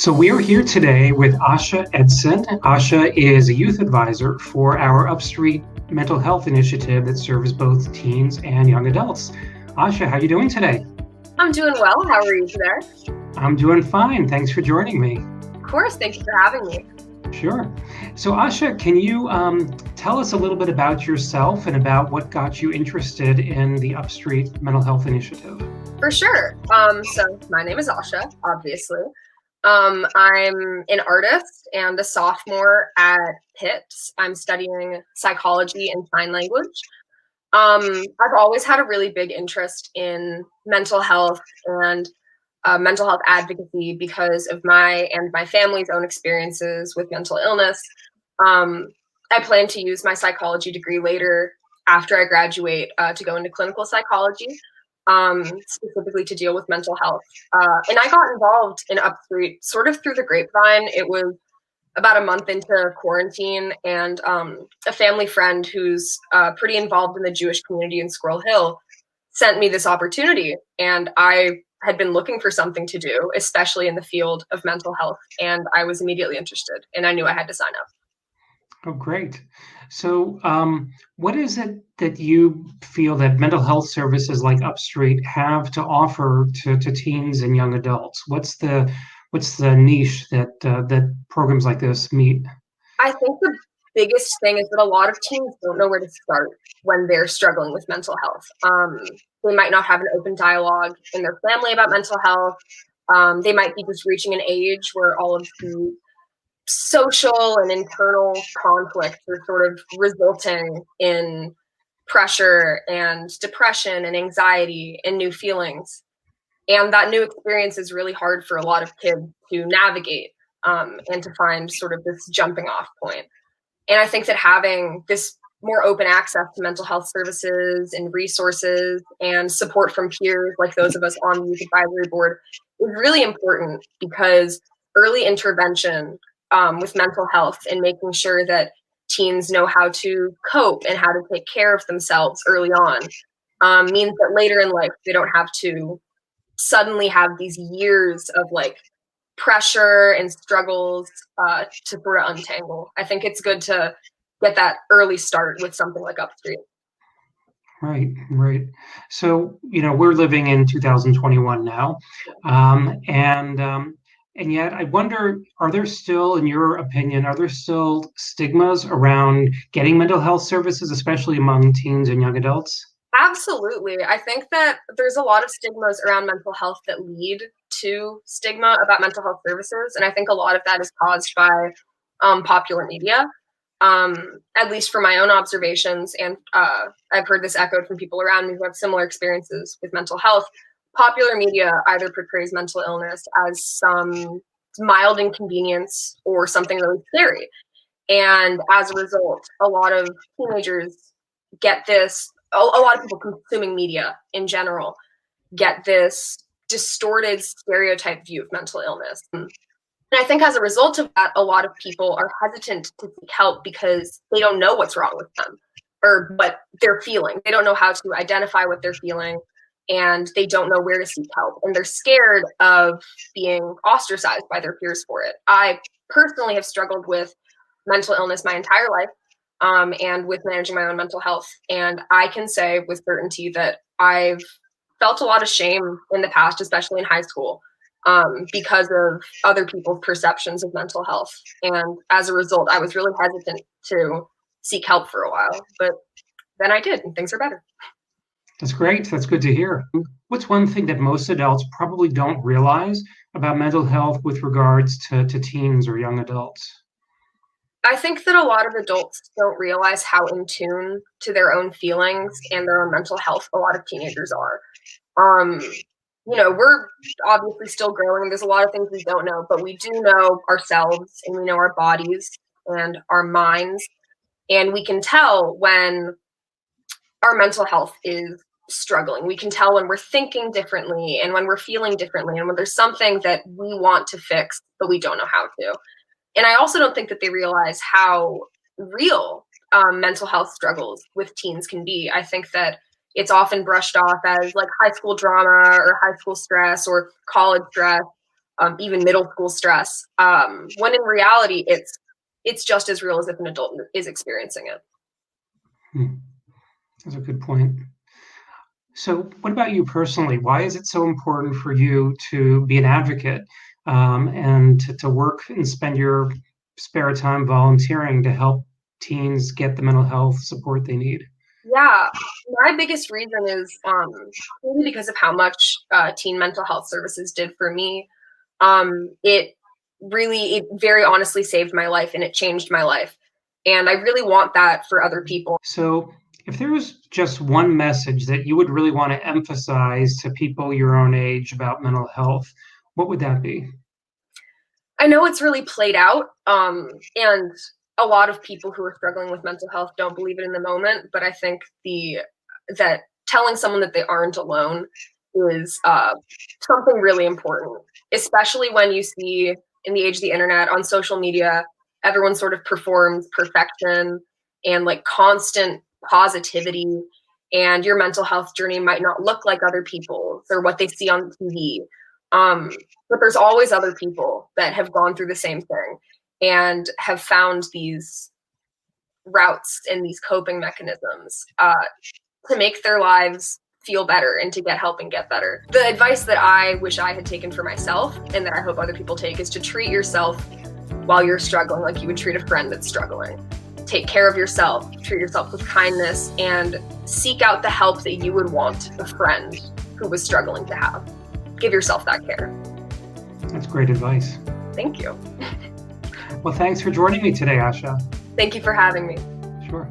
So we are here today with Asha Edson. Asha is a youth advisor for our UpStreet mental health initiative that serves both teens and young adults. Asha, how are you doing today? I'm doing well. How are you today? I'm doing fine. Thanks for joining me. Of course. Thank you for having me. Sure. So Asha, can you tell us a little bit about yourself and about what got you interested in the UpStreet mental health initiative? For sure. So my name is Asha, obviously. I'm an artist and a sophomore at Pitt. I'm studying psychology and sign language. I've always had a really big interest in mental health and mental health advocacy because of my and my family's own experiences with mental illness. I plan to use my psychology degree later after I graduate to go into clinical psychology, specifically to deal with mental health. And I got involved in UpStreet sort of through the grapevine. It was about a month into quarantine, and a family friend who's pretty involved in the Jewish community in Squirrel Hill sent me this opportunity, and I had been looking for something to do, especially in the field of mental health, and I was immediately interested, and I knew I had to sign up. Oh, great. So, what is it that you feel that mental health services like UpStreet have to offer to teens and young adults? What's the niche that programs like this meet? I think the biggest thing is that a lot of teens don't know where to start when they're struggling with mental health. They might not have an open dialogue in their family about mental health. They might be just reaching an age where all of the social and internal conflicts are sort of resulting in pressure and depression and anxiety and new feelings. And that new experience is really hard for a lot of kids to navigate, and to find sort of this jumping off point. And I think that having this more open access to mental health services and resources and support from peers like those of us on the Youth Advisory Board is really important, because early intervention with mental health and making sure that teens know how to cope and how to take care of themselves early on means that later in life they don't have to suddenly have these years of like pressure and struggles to sort of untangle. I think it's good to get that early start with something like UpStreet. Right, right. So, we're living in 2021 now, and yet I wonder, are there still, in your opinion, are there still stigmas around getting mental health services, especially among teens and young adults? Absolutely. I think that there's a lot of stigmas around mental health that lead to stigma about mental health services. And I think a lot of that is caused by popular media, at least from my own observations. And I've heard this echoed from people around me who have similar experiences with mental health. Popular media either portrays mental illness as some mild inconvenience or something really scary. And as a result, a lot of teenagers get this, a lot of people consuming media in general get this distorted stereotype view of mental illness. And I think as a result of that, a lot of people are hesitant to seek help because they don't know what's wrong with them or what they're feeling. They don't know how to identify what they're feeling, and they don't know where to seek help. And they're scared of being ostracized by their peers for it. I personally have struggled with mental illness my entire life, and with managing my own mental health. And I can say with certainty that I've felt a lot of shame in the past, especially in high school, because of other people's perceptions of mental health. And as a result, I was really hesitant to seek help for a while, but then I did, and things are better. That's great. That's good to hear. What's one thing that most adults probably don't realize about mental health with regards to teens or young adults? I think that a lot of adults don't realize how in tune to their own feelings and their own mental health a lot of teenagers are. Um, we're obviously still growing. There's a lot of things we don't know, but we do know ourselves and we know our bodies and our minds. And we can tell when our mental health is struggling. We can tell when we're thinking differently and when we're feeling differently and when there's something that we want to fix, but we don't know how to. And I also don't think that they realize how real mental health struggles with teens can be. I think that it's often brushed off as like high school drama or high school stress or college stress. even middle school stress, when in reality, it's just as real as if an adult is experiencing it. That's a good point. So what about you personally? Why is it so important for you to be an advocate and to work and spend your spare time volunteering to help teens get the mental health support they need? Yeah, my biggest reason is really because of how much teen mental health services did for me. It very honestly saved my life and it changed my life. And I really want that for other people. So if there was just one message that you would really want to emphasize to people your own age about mental health, what would that be? I know it's really played out, and a lot of people who are struggling with mental health don't believe it in the moment, but I think that telling someone that they aren't alone is something really important, especially when you see in the age of the internet, on social media, everyone sort of performs perfection and like constant positivity, and your mental health journey might not look like other people's or what they see on TV. But there's always other people that have gone through the same thing and have found these routes and these coping mechanisms to make their lives feel better and to get help and get better. The advice that I wish I had taken for myself and that I hope other people take is to treat yourself while you're struggling like you would treat a friend that's struggling. Take care of yourself, treat yourself with kindness, and seek out the help that you would want a friend who was struggling to have. Give yourself that care. That's great advice. Thank you. Well, thanks for joining me today, Asha. Thank you for having me. Sure.